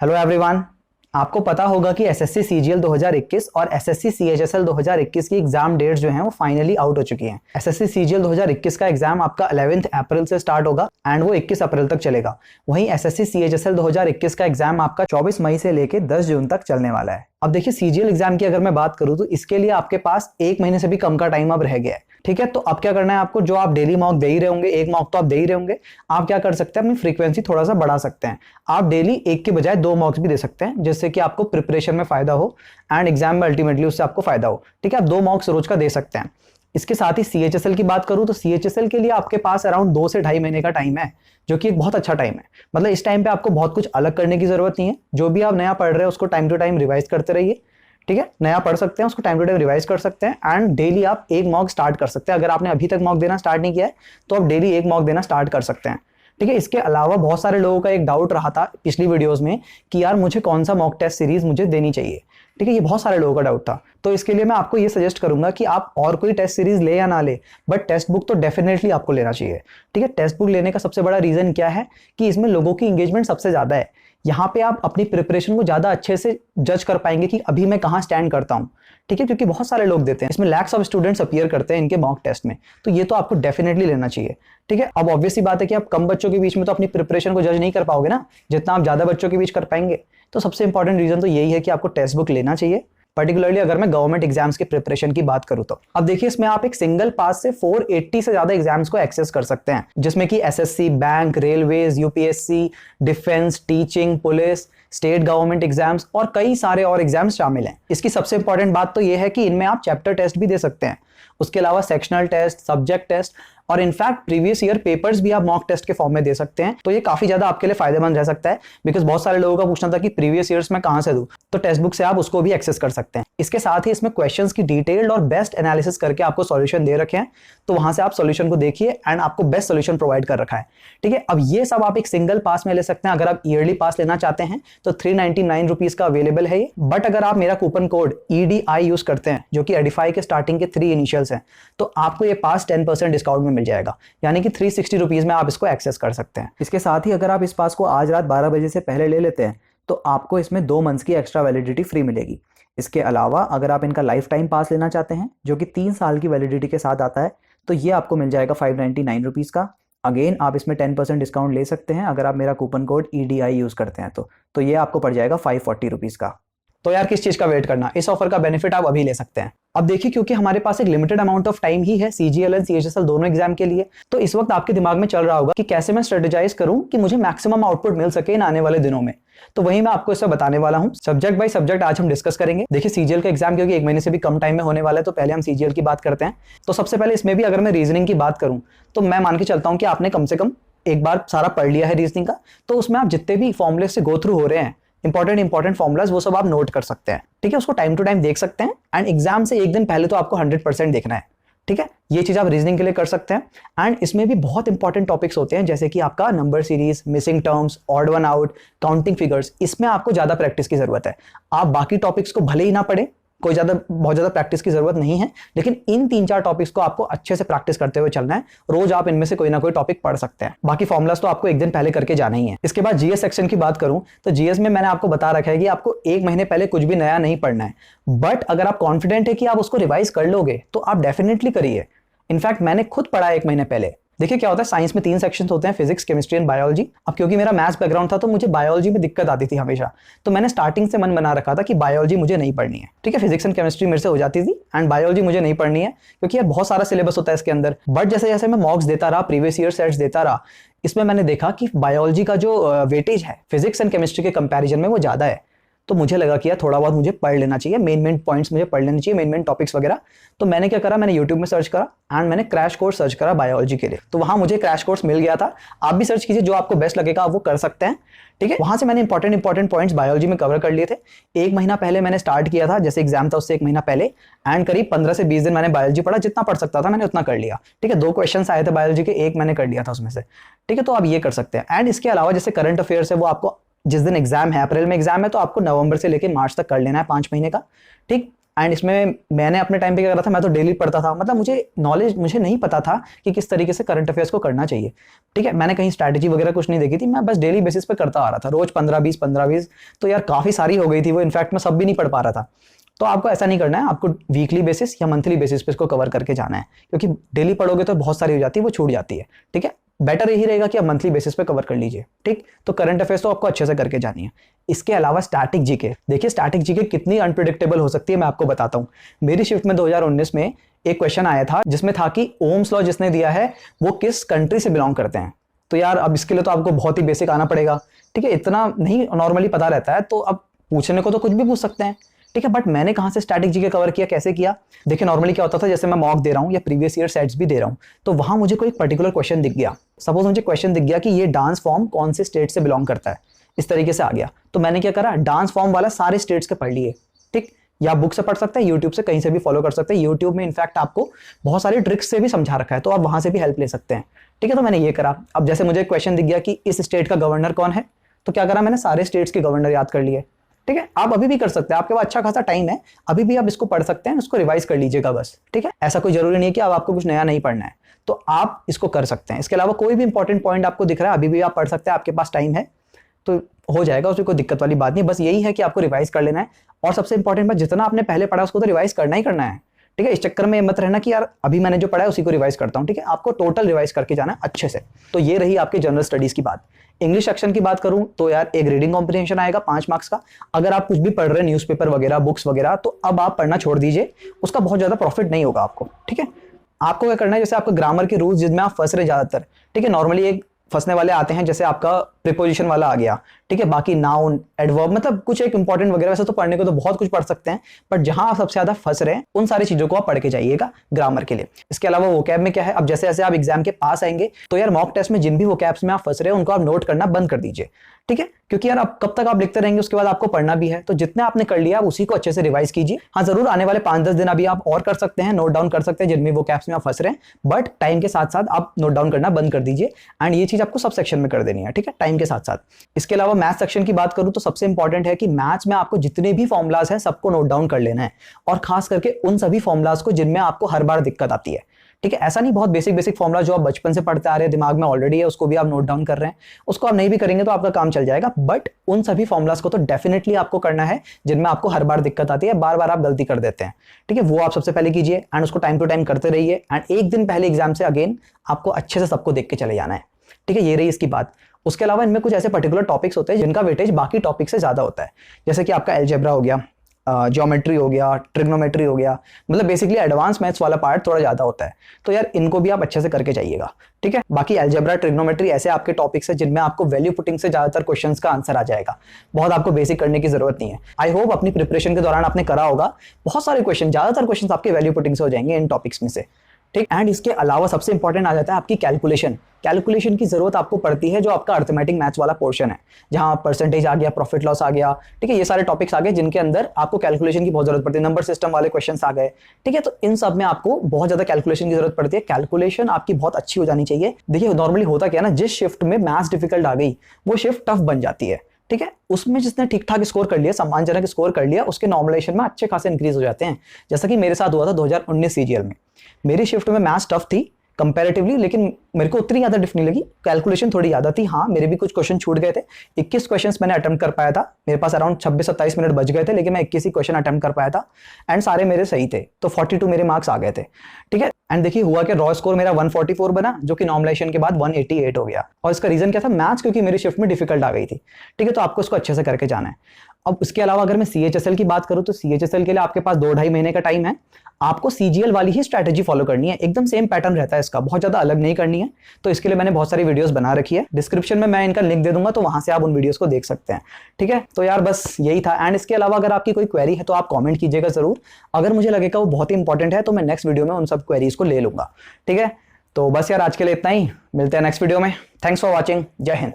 Hello everyone. आपको पता होगा कि एसएससी सीजीएल 2021 और एसएससी सीएचएसएल 2021 की एग्जाम डेट्स जो हैं वो फाइनली आउट हो चुकी हैं। एसएससी सीजीएल 2021 का एग्जाम आपका 11 अप्रैल से स्टार्ट होगा एंड वो 21 अप्रैल तक चलेगा। वहीं एसएससी सीएचएसएल 2021 का एग्जाम आपका 24 मई से लेकर 10 जून तक चलने वाला है। अब देखिए, सीजीएल एग्जाम की अगर मैं बात करूं तो इसके लिए आपके पास एक महीने से भी कम का टाइम अब रह गया है। ठीक है, तो अब क्या करना है आपको, जो आप डेली मॉक दे ही रहे होंगे, एक मॉक तो आप दे ही रहे होंगे, आप क्या कर सकते हैं, अपनी फ्रीक्वेंसी थोड़ा सा बढ़ा सकते हैं। आप डेली एक के बजाय 2 मॉक्स भी दे सकते हैं, जिससे कि आपको प्रिपरेशन में फायदा हो एंड एग्जाम में अल्टीमेटली उससे आपको फायदा हो। ठीक है, आप 2 मॉक्स रोज का दे सकते हैं। इसके साथ ही सीएचएसएल की बात करूं तो सीएचएसएल के लिए आपके पास अराउंड 2 से 2.5 महीने का टाइम है, जो कि एक बहुत अच्छा टाइम है। मतलब इस टाइम पे आपको बहुत कुछ अलग करने की जरूरत नहीं है। जो भी आप नया पढ़ रहे हैं उसको टाइम टू टाइम रिवाइज करते रहिए। ठीक है, नया पढ़ सकते हैं, उसको टाइम टू टाइम रिवाइज कर सकते हैं एंड डेली आप एक मॉक स्टार्ट कर सकते हैं। अगर आपने अभी तक मॉक देना स्टार्ट नहीं किया है तो आप डेली एक मॉक देना स्टार्ट कर सकते हैं। ठीक है, इसके अलावा बहुत सारे लोगों का एक डाउट रहा था पिछली वीडियोस में कि यार मुझे कौन सा मॉक टेस्ट सीरीज मुझे देनी चाहिए। ठीक है, ये बहुत सारे लोगों का डाउट था, तो इसके लिए मैं आपको ये सजेस्ट करूंगा कि आप और कोई टेस्ट सीरीज ले या ना ले, बट टेस्ट बुक तो डेफिनेटली आपको लेना चाहिए। ठीक है, टेस्ट बुक लेने का सबसे बड़ा रीजन क्या है कि इसमें लोगों की एंगेजमेंट सबसे ज्यादा है। यहाँ पे आप अपनी प्रिपरेशन को ज्यादा अच्छे से जज कर पाएंगे कि अभी मैं कहाँ स्टैंड करता हूँ। ठीक है, क्योंकि बहुत सारे लोग देते हैं, इसमें लैक्स ऑफ स्टूडेंट्स अपीयर करते हैं इनके मॉक टेस्ट में, तो ये तो आपको डेफिनेटली लेना चाहिए। ठीक है, अब ऑब्वियसली बात है कि आप कम बच्चों के बीच में तो अपनी प्रिपरेशन को जज नहीं कर पाओगे ना, जितना आप ज्यादा बच्चों के बीच कर पाएंगे। तो सबसे इंपॉर्टेंट रीजन तो यही है कि आपको टेक्स्ट बुक लेना चाहिए, पर्टिकुलरली अगर मैं गवर्नमेंट एग्जाम्स की प्रिपरेशन की बात करूं तो। अब देखिए, इसमें आप एक सिंगल पास से 480 से ज्यादा एग्जाम्स को एक्सेस कर सकते हैं, जिसमें कि SSC, bank, railways, UPSC, defence, teaching, police, state government exams और कई सारे और एग्जाम्स शामिल हैं। इसकी सबसे इंपॉर्टेंट बात तो यह है कि इनमें आप चैप्टर टेस्ट भी दे सकते हैं, उसके अलावा सेक्शनल टेस्ट, सब्जेक्ट टेस्ट और इनफैक्ट प्रीवियस ईयर पेपर्स भी आप मॉक टेस्ट के फॉर्म में दे सकते हैं। तो ये काफी ज्यादा आपके लिए फायदेमंद रह सकता है, बिकॉज बहुत सारे लोगों का पूछना था कि प्रीवियस ईयर्स में कहां से दूं, तो टेक्स्ट बुक से आप उसको भी एक्सेस कर सकते हैं। इसके साथ ही इसमें क्वेश्चंस की डिटेल्ड और बेस्ट एनालिसिस करके आपको सॉल्यूशन दे रखे हैं, तो वहां से आप सॉल्यूशन को देखिए एंड आपको बेस्ट सॉल्यूशन प्रोवाइड कर रखा है। ठीक है, अब ये सब आप एक सिंगल पास में ले सकते हैं। अगर आप ईयरली पास लेना चाहते हैं तो 399 रुपीज का अवेलेबल है ये, बट अगर आप मेरा कूपन कोड EDI यूज करते हैं, जो कि एडिफाई के स्टार्टिंग के 3 इनिशियल्स हैं, तो आपको ये पास 10% डिस्काउंट में मिल जाएगा, यानी कि 360 रुपीज में आप इसको एक्सेस कर सकते हैं। इसके साथ ही अगर आप इस पास को आज रात 12 बजे से पहले ले लेते हैं तो आपको इसमें 2 मंथ्स की एक्स्ट्रा वैलिडिटी फ्री मिलेगी। इसके अलावा अगर आप इनका लाइफ टाइम पास लेना चाहते हैं, जो कि 3 साल की वैलिडिटी के साथ आता है, तो ये आपको मिल जाएगा 599 रुपीज का। अगेन आप इसमें 10% डिस्काउंट ले सकते हैं अगर आप मेरा कूपन कोड EDI यूज करते हैं तो ये आपको पड़ जाएगा 540 रुपीज का। तो यार किस चीज का वेट करना, इस ऑफर का बेनिफिट आप अभी ले सकते हैं। अब देखिए, क्योंकि हमारे पास एक लिमिटेड अमाउंट ऑफ टाइम ही है सीजीएल एंड सीएचएसएल दोनों एग्जाम के लिए, तो इस वक्त आपके दिमाग में चल रहा होगा कि कैसे मैं स्ट्रेटेजाइज करूं कि मुझे मैक्सिमम आउटपुट मिल सके इन आने वाले दिनों में। तो वही मैं आपको इससे बताने वाला हूं, सब्जेक्ट बाय सब्जेक्ट आज हम डिस्कस करेंगे। देखिए, सीजीएल का एग्जाम क्योंकि 1 महीने से भी कम टाइम में होने वाला है, तो पहले हम सीजीएल की बात करते हैं। तो सबसे पहले इसमें भी अगर मैं रीजनिंग की बात करूं तो मैं मान के चलता हूं कि आपने कम से कम एक बार सारा पढ़ लिया है रीजनिंग का, तो उसमें आप जितने भी फॉर्मुले से गो थ्रू हो रहे हैं, इंपॉर्टेंट फॉर्मुलाज, वो सब आप नोट कर सकते हैं। ठीक है, उसको टाइम टू टाइम देख सकते हैं एंड एग्जाम से एक दिन पहले तो आपको 100% देखना है। ठीक है, ये चीज आप रीजनिंग के लिए कर सकते हैं एंड इसमें भी बहुत इंपॉर्टेंट टॉपिक्स होते हैं, जैसे कि आपका number series, missing terms, odd one out, counting figures. इसमें आपको ज्यादा प्रैक्टिस की जरूरत है। आप बाकी टॉपिक्स को भले ही ना पढ़े, कोई बहुत ज्यादा प्रैक्टिस की जरूरत नहीं है, लेकिन इन 3-4 टॉपिक्स को आपको अच्छे से प्रैक्टिस करते हुए चलना है। रोज आप इनमें से कोई ना कोई टॉपिक पढ़ सकते हैं। बाकी फॉर्मुलास तो आपको एक दिन पहले करके जाना ही है। इसके बाद जीएस सेक्शन की बात करूं तो जीएस में मैंने आपको बता रखा है कि आपको 1 महीने पहले कुछ भी नया नहीं पढ़ना है, बट अगर आप कॉन्फिडेंट है कि आप उसको रिवाइज कर लोगे तो आप डेफिनेटली करिए। इनफैक्ट मैंने खुद पढ़ा 1 महीने पहले। देखिए क्या होता है, साइंस में 3 सेक्शंस होते हैं, फिजिक्स, केमिस्ट्री एंड बायोलॉजी। अब क्योंकि मेरा मैथ्स बैकग्राउंड था तो मुझे बायोलॉजी में दिक्कत आती थी हमेशा, तो मैंने स्टार्टिंग से मन बना रखा था कि बायोलॉजी मुझे नहीं पढ़नी है। ठीक है, फिजिक्स एंड केमिस्ट्री मेरे से हो जाती थी एंड बायोलॉजी मुझे नहीं पढ़नी है, क्योंकि यार बहुत सारा सिलेबस होता है इसके अंदर। बट जैसे जैसे मैं मॉक्स देता रहा, प्रीवियस ईयर सेट्स देता रहा, इसमें मैंने देखा कि बायोलॉजी का जो वेटेज है फिजिक्स एंड केमिस्ट्री के कंपेरिजन में वो ज्यादा है। तो मुझे लगा कि यार थोड़ा बहुत मुझे पढ़ लेना चाहिए, मेन पॉइंट्स मुझे पढ़ लेने चाहिए, मेन टॉपिक्स वगैरह। तो मैंने क्या करा, मैंने यूट्यूब में सर्च करा एंड मैंने क्रैश कोर्स सर्च करा बायोलॉजी के लिए, तो वहां मुझे क्रैश कोर्स मिल गया था। आप भी सर्च कीजिए, जो आपको बेस्ट लगेगा आप वो कर सकते हैं। ठीक है, वहां से मैंने इंपॉर्टेंट पॉइंट्स बायोलॉजी में कवर कर लिए थे। 1 महीना पहले मैंने स्टार्ट किया था, जैसे एग्जाम था उससे 1 महीना पहले, एंड करीब 15 से 20 दिन मैंने बायोलॉजी पढ़ा, जितना पढ़ सकता था मैंने उतना कर लिया। ठीक है, 2 क्वेश्चन आए थे बायोलॉजी के, 1 मैंने कर लिया था उसमें से। ठीक है, तो आप ये कर सकते हैं। एंड इसके अलावा जैसे करंट अफेयर्स है, वो आपको जिस दिन एग्जाम है, अप्रैल में एग्जाम है, तो आपको नवंबर से लेकर मार्च तक कर लेना है, 5 महीने का। ठीक, एंड इसमें मैंने अपने टाइम पे क्या करा था, मैं तो डेली पढ़ता था, मतलब मुझे नहीं पता था कि किस तरीके से करंट अफेयर्स को करना चाहिए। ठीक है, मैंने कहीं स्ट्रैटेजी वगैरह कुछ नहीं देखी थी, मैं बस डेली बेसिस पे करता आ रहा था, रोज 15-20 तो यार काफी सारी हो गई थी वो, इनफैक्ट मैं सब भी नहीं पढ़ पा रहा था। तो आपको ऐसा नहीं करना है, आपको वीकली बेसिस या मंथली बेसिस पे इसको कवर करके जाना है, क्योंकि डेली पढ़ोगे तो बहुत सारी हो जाती है, वो छूट जाती है। ठीक है, बेटर यही रहेगा कि आप मंथली बेसिस पे कवर कर लीजिए। ठीक, तो करंट अफेयर्स तो आपको अच्छे से करके जानी है। इसके अलावा स्टैटिक जीके, देखिए स्टैटिक जीके कितनी अनप्रिडिक्टेबल हो सकती है, मैं आपको बताता हूं। मेरी शिफ्ट में 2019 में एक क्वेश्चन आया था जिसमें था कि ओम्स लॉ जिसने दिया है वो किस कंट्री से बिलोंग करते हैं। तो यार अब इसके लिए तो आपको बहुत ही बेसिक आना पड़ेगा। ठीक है, इतना नहीं नॉर्मली पता रहता है, तो अब पूछने को तो कुछ भी पूछ सकते हैं। ठीक है, बट मैंने कहां से स्टैटिक जीके कवर किया, कैसे किया? देखिए नॉर्मली क्या होता था, जैसे मैं मॉक दे रहा हूं या प्रीवियस ईयर सेट्स भी दे रहा हूं, तो वहां मुझे कोई पर्टिकुलर क्वेश्चन दिख गया। सपोज मुझे क्वेश्चन दिख गया कि ये डांस फॉर्म कौन से स्टेट से बिलोंग करता है, इस तरीके से आ गया, तो मैंने क्या करा, डांस फॉर्म वाला सारे स्टेट्स के पढ़ लिए। ठीक, या बुक से पढ़ सकते हैं, यूट्यूब से कहीं से भी फॉलो कर सकते हैं। यूट्यूब में इनफैक्ट आपको बहुत सारी ट्रिक्स से भी समझा रखा है, तो आप वहां से भी हेल्प ले सकते हैं। ठीक है, तो मैंने ये करा। अब जैसे मुझे क्वेश्चन दिख गया कि इस स्टेट का गवर्नर कौन है, तो क्या करा, मैंने सारे स्टेट्स के गवर्नर याद कर लिए। ठीक है, आप अभी भी कर सकते हैं, आपके पास अच्छा खासा टाइम है, अभी भी आप इसको पढ़ सकते हैं, इसको रिवाइज कर लीजिएगा बस। ठीक है, ऐसा कोई जरूरी नहीं है कि अब आपको कुछ नया नहीं पढ़ना है, तो आप इसको कर सकते हैं। इसके अलावा कोई भी इंपॉर्टेंट पॉइंट आपको दिख रहा है, अभी भी आप पढ़ सकते हैं, आपके पास टाइम है तो हो जाएगा, उसमें कोई दिक्कत वाली बात नहीं। बस यही है कि आपको रिवाइज कर लेना है, और सबसे इंपॉर्टेंट बात, जितना आपने पहले पढ़ा उसको तो रिवाइज करना ही करना है। ठीक है, इस चक्कर में मत रहना कि यार अभी मैंने जो पढ़ा है उसी को रिवाइज करता हूं। ठीक है, आपको टोटल रिवाइज करके जाना है अच्छे से। तो ये रही आपके जनरल स्टडीज की बात। इंग्लिश सेक्शन की बात करूं तो यार एक रीडिंग कॉम्प्रिहेंशन आएगा 5 मार्क्स का। अगर आप कुछ भी पढ़ रहे हैं, न्यूज़पेपर वगैरह, बुक्स वगैरह, तो अब आप पढ़ना छोड़ दीजिए, उसका बहुत ज्यादा प्रॉफिट नहीं होगा आपको। ठीक है, आपको क्या करना है, जैसे आपका ग्रामर के रूल्स जिसमें आप फंस रहे ज्यादातर। ठीक है, नॉर्मली एक फंसने वाले आते हैं, जैसे आपका प्रीपोजिशन वाला आ गया। ठीक है, बाकी नाउन, एडवर्ब, मतलब कुछ एक इंपॉर्टेंट वगैरह, वैसे तो पढ़ने को तो बहुत कुछ पढ़ सकते हैं, बट जहां आप सबसे ज्यादा फंस रहे हैं उन सारी चीजों को आप पढ़ के जाइएगा ग्रामर के लिए। इसके अलावा वोकैब में क्या है, अब जैसे जैसे आप एग्जाम के पास आएंगे तो यार मॉक टेस्ट में जिन भी वोकैब्स में आप फंस रहे हैं उनको आप नोट करना बंद कर दीजिए। ठीक है, क्योंकि यार आप कब तक आप लिखते रहेंगे, उसके बाद आपको पढ़ना भी है, तो जितने आपने कर लिया आप उसी को अच्छे से रिवाइज कीजिए। हाँ जरूर, आने वाले 5-10 दिन अभी आप और कर सकते हैं, नोट डाउन कर सकते हैं जिनमें वोकैब्स में आप फंस रहे हैं, बट टाइम के साथ साथ आप नोट डाउन करना बंद कर दीजिए। एंड ये चीज आपको सब सेक्शन में कर देनी है। ठीक है, टाइम के साथ साथ। इसके अलावा मैथ सेक्शन की बात करूं तो सबसे इंपॉर्टेंट है कि मैथ्स में आपको जितने भी फॉर्मुलाज हैं सबको नोट डाउन कर लेना है, और खास करके उन सभी फॉर्मुलाज को जिनमें आपको हर बार दिक्कत आती है। ठीक है, ऐसा नहीं बहुत बेसिक फॉर्मुला जो आप बचपन से पढ़ते आ रहे हैं, दिमाग में ऑलरेडी है, उसको भी आप नोट डाउन कर रहे हैं, उसको आप नहीं भी करेंगे तो आपका काम चल जाएगा, बट उन सभी फॉर्मुलाज को तो डेफिनेटली आपको करना है जिनमें आपको हर बार दिक्कत आती है, बार बार आप गलती कर देते हैं। ठीक है, वो आप सबसे पहले कीजिए, एंड उसको टाइम टू टाइम करते रहिए, एंड एक दिन पहले एग्जाम से अगेन आपको अच्छे से सबको देख के चले जाना है। ठीक है, ये रही इसकी बात। उसके अलावा इनमें कुछ ऐसे पर्टिकुलर टॉपिक्स होते हैं जिनका वेटेज बाकी टॉपिक से ज्यादा होता है, जैसे कि आपका एल्जेब्रा हो गया, ज्योमेट्री हो गया, ट्रिग्नोमेट्री हो गया, मतलब बेसिकली एडवांस मैथ्स वाला पार्ट थोड़ा ज्यादा होता है, तो यार इनको भी आप अच्छे से करके जाइएगा। ठीक है, बाकी एल्जेब्रा, ट्रिग्नोमेट्री ऐसे आपके टॉपिक्स है जिनमें आपको वैल्यू पुटिंग से ज्यादातर क्वेश्चंस का आंसर आ जाएगा, बहुत आपको बेसिक करने की जरूरत नहीं है। आई होप अपनी प्रिपरेशन के दौरान आपने करा होगा, बहुत सारे क्वेश्चन, ज्यादातर क्वेश्चन आपके वैल्यू पुटिंग से हो जाएंगे इन टॉपिक्स में से। ठीक, एंड इसके अलावा सबसे इंपॉर्टेंट आ जाता है आपकी कैलकुलेशन की जरूरत आपको पड़ती है, जो आपका अर्थमेटिक मैथ्स वाला पोर्शन है, जहां परसेंटेज आ गया, प्रॉफिट लॉस आ गया। ठीक है, ये सारे टॉपिक्स आ गए जिनके अंदर आपको कैलकुलेशन की बहुत जरूरत पड़ती है, नंबर सिस्टम वाले क्वेश्चंस आ गए। ठीक है, तो इन सब में आपको बहुत ज्यादा कैलकुलेशन की जरूरत पड़ती है, कैलकुलेशन आपकी बहुत अच्छी हो जानी चाहिए। देखिए नॉर्मली होता क्या है ना, जिस शिफ्ट में मैथ्स डिफिकल्ट आ गई वो शिफ्ट टफ बन जाती है। ठीक है, उसमें जिसने ठीक ठाक स्कोर कर लिया, सम्मानजनक स्कोर कर लिया, उसके नॉर्मलाइजेशन में अच्छे खासे इंक्रीज हो जाते हैं, जैसा कि मेरे साथ हुआ था 2019 सीजीएल में। मेरी शिफ्ट में मैथ्स टफ थी कंपैरेटिवली, लेकिन मेरे को उतनी ज्यादा डिफ नहीं लगी, कैलकुलेशन थोड़ी ज्यादा थी। हाँ मेरे भी कुछ क्वेश्चन छूट गए थे, 21 क्वेश्चंस मैंने अटेम्प्ट कर पाया था, मेरे पास अराउंड 26-27 मिनट बच गए थे, लेकिन मैं 21 ही क्वेश्चन अटेम्प्ट कर पाया था, एंड सारे मेरे सही थे, तो 42 मेरे मार्क्स आ गए थे। ठीक है, एंड देखिए हुआ कि रॉ स्कोर मेरा 144 बना, जो कि नॉर्मलाइजेशन के बाद 188 हो गया, और इसका रीजन क्या था, मैथ्स, क्योंकि मेरी शिफ्ट में डिफिकल्ट आ गई थी। ठीक है, तो आपको इसको अच्छे से करके जाना है। अब इसके अलावा अगर मैं CHSL की बात करूं तो CHSL के लिए आपके पास 2-2.5 महीने का टाइम है, आपको CGL वाली ही स्ट्रैटेजी फॉलो करनी है, एकदम सेम पैटर्न रहता है इसका, बहुत ज्यादा अलग नहीं करनी है। तो इसके लिए मैंने बहुत सारी वीडियोस बना रखी है, डिस्क्रिप्शन में मैं इनका लिंक दे दूंगा, तो वहां से आप उन वीडियोस को देख सकते हैं। ठीक है, तो यार बस यही था। एंड इसके अलावा अगर आपकी कोई क्वेरी है तो आप कॉमेंट कीजिएगा जरूर, अगर मुझे लगेगा वो बहुत ही इंपॉर्टेंट है तो मैं नेक्स्ट वीडियो में उन सब क्वेरीज को ले लूंगा। ठीक है, तो बस यार आज के लिए इतना ही, मिलते हैं नेक्स्ट वीडियो में। थैंक्स फॉर वॉचिंग, जय हिंद।